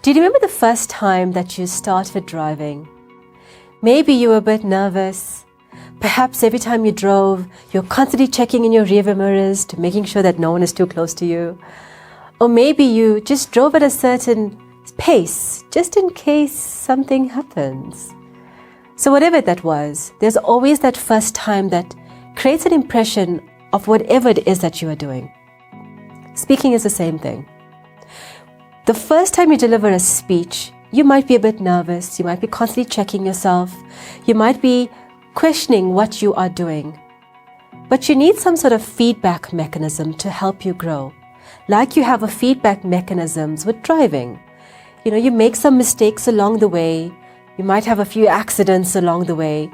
Do you remember the first time that you started driving? Maybe you were a bit nervous. Perhaps every time you drove, you're constantly checking in your rearview mirrors to making sure that no one is too close to you. Or maybe you just drove at a certain pace, just in case something happens. So whatever that was, there's always that first time that creates an impression of whatever it is that you are doing. Speaking is the same thing. The first time you deliver a speech, you might be a bit nervous, you might be constantly checking yourself, you might be questioning what you are doing. But you need some sort of feedback mechanism to help you grow. Like you have a feedback mechanisms with driving. You make some mistakes along the way, you might have a few accidents along the way,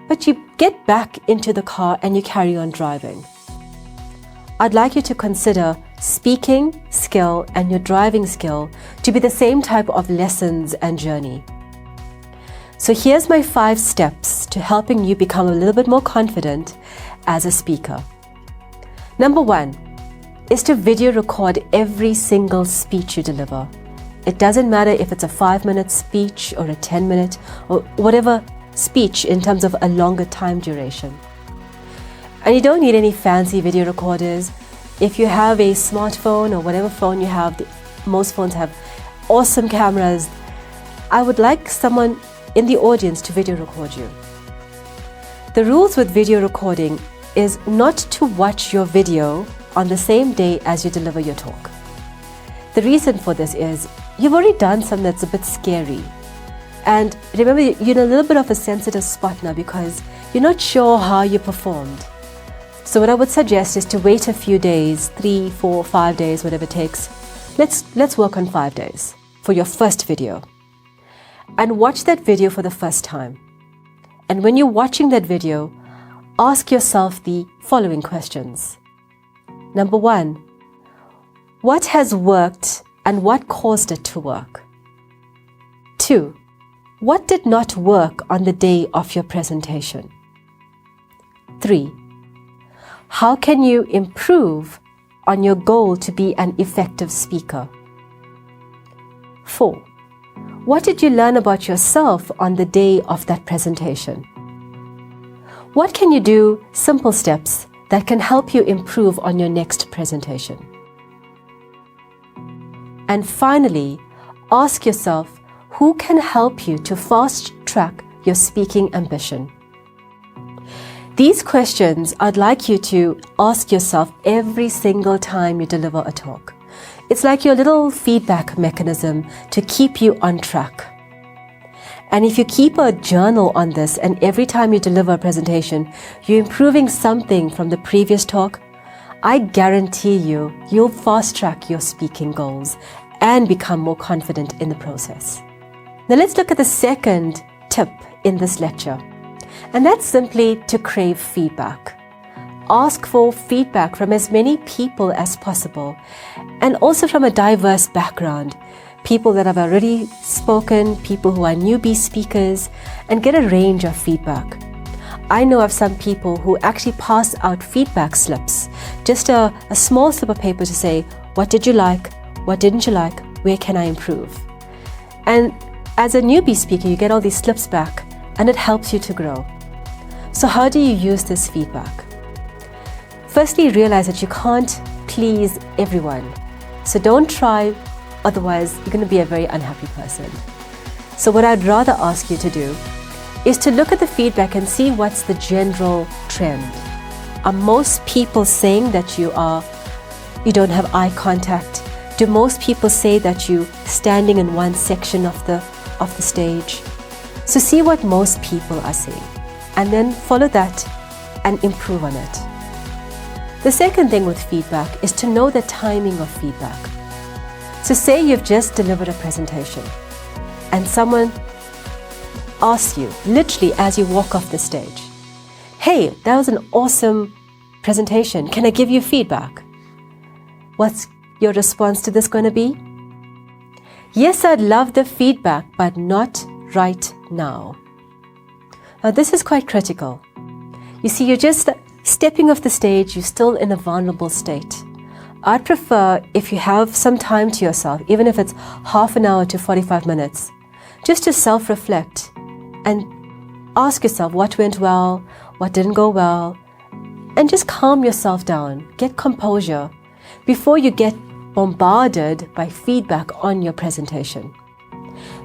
but you get back into the car and you carry on driving. I'd like you to consider speaking skill and your driving skill to be the same type of lessons and journey. So here's my 5 steps to helping you become a little bit more confident as a speaker. Number 1 is to video record every single speech you deliver. It doesn't matter if it's a 5-minute speech or a 10-minute or whatever speech in terms of a longer time duration. And you don't need any fancy video recorders. If you have a smartphone or whatever phone you have, most phones have awesome cameras. I would like someone in the audience to video record you. The rules with video recording is not to watch your video on the same day as you deliver your talk. The reason for this is you've already done something that's a bit scary. And remember, you're in a little bit of a sensitive spot now because you're not sure how you performed. So what I would suggest is to wait a few days, 3, 4, 5 days, whatever it takes. Let's work on 5 days for your first video. And watch that video for the first time. And when you're watching that video, ask yourself the following questions. Number 1, what has worked and what caused it to work? 2, what did not work on the day of your presentation? 3, how can you improve on your goal to be an effective speaker? 4, what did you learn about yourself on the day of that presentation? What can you do, simple steps, that can help you improve on your next presentation? And finally, ask yourself, who can help you to fast-track your speaking ambition? These questions I'd like you to ask yourself every single time you deliver a talk. It's like your little feedback mechanism to keep you on track. And if you keep a journal on this and every time you deliver a presentation, you're improving something from the previous talk, I guarantee you'll fast-track your speaking goals and become more confident in the process. Now let's look at the second tip in this lecture. And that's simply to crave feedback. Ask for feedback from as many people as possible and also from a diverse background. People that have already spoken, people who are newbie speakers, and get a range of feedback. I know of some people who actually pass out feedback slips, just a small slip of paper to say, what did you like? What didn't you like? Where can I improve? And as a newbie speaker, you get all these slips back and it helps you to grow. So how do you use this feedback? Firstly, realize that you can't please everyone. So don't try, otherwise you're going to be a very unhappy person. So what I'd rather ask you to do is to look at the feedback and see what's the general trend. Are most people saying that you don't have eye contact? Do most people say that you're standing in one section of the stage? So see what most people are saying and then follow that and improve on it. The second thing with feedback is to know the timing of feedback. So say you've just delivered a presentation and someone asks you, literally as you walk off the stage, hey, that was an awesome presentation. Can I give you feedback? What's your response to this going to be? Yes, I'd love the feedback, but not right now. Now, this is quite critical. You see, you're just stepping off the stage, you're still in a vulnerable state. I'd prefer, if you have some time to yourself, even if it's half an hour to 45 minutes, just to self-reflect and ask yourself what went well, what didn't go well, and just calm yourself down, get composure before you get bombarded by feedback on your presentation.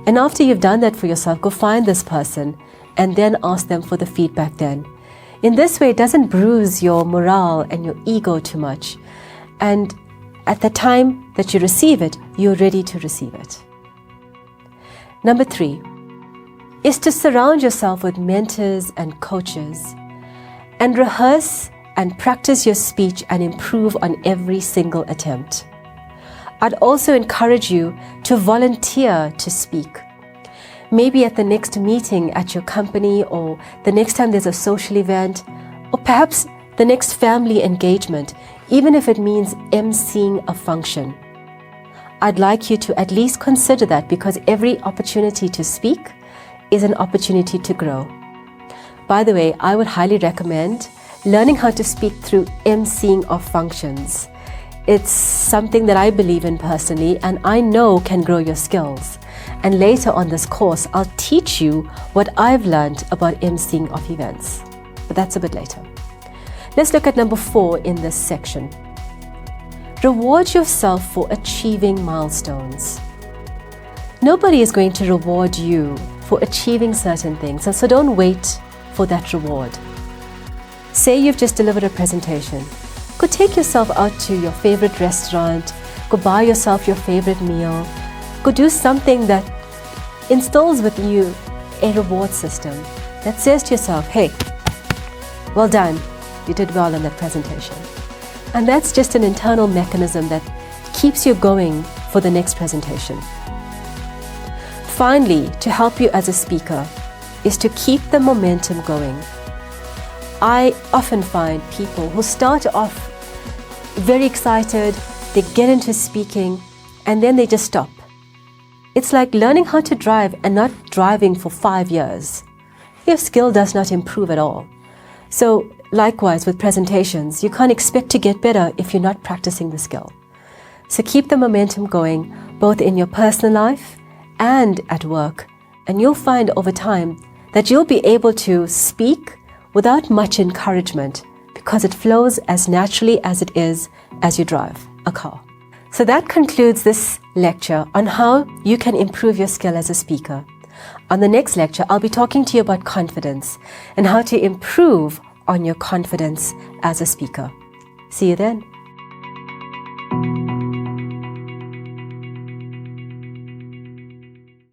And after you've done that for yourself, go find this person and then ask them for the feedback then. In this way, it doesn't bruise your morale and your ego too much. And at the time that you receive it, you're ready to receive it. Number 3 is to surround yourself with mentors and coaches and rehearse and practice your speech and improve on every single attempt. I'd also encourage you to volunteer to speak. Maybe at the next meeting at your company, or the next time there's a social event, or perhaps the next family engagement, even if it means emceeing a function. I'd like you to at least consider that, because every opportunity to speak is an opportunity to grow. By the way, I would highly recommend learning how to speak through emceeing of functions. It's something that I believe in personally, and I know can grow your skills. And later on this course, I'll teach you what I've learned about emceeing of events. But that's a bit later. Let's look at number 4 in this section. Reward yourself for achieving milestones. Nobody is going to reward you for achieving certain things, so don't wait for that reward. Say you've just delivered a presentation. Go take yourself out to your favorite restaurant, go buy yourself your favorite meal, go do something that instills with you a reward system that says to yourself, hey, well done, you did well in that presentation. And that's just an internal mechanism that keeps you going for the next presentation. Finally, to help you as a speaker is to keep the momentum going. I often find people who start off very excited, they get into speaking, and then they just stop. It's like learning how to drive and not driving for 5 years. Your skill does not improve at all. So likewise with presentations, you can't expect to get better if you're not practicing the skill. So keep the momentum going, both in your personal life and at work, and you'll find over time that you'll be able to speak without much encouragement, because it flows as naturally as it is as you drive a car. So that concludes this lecture on how you can improve your skill as a speaker. On the next lecture, I'll be talking to you about confidence and how to improve on your confidence as a speaker. See you then.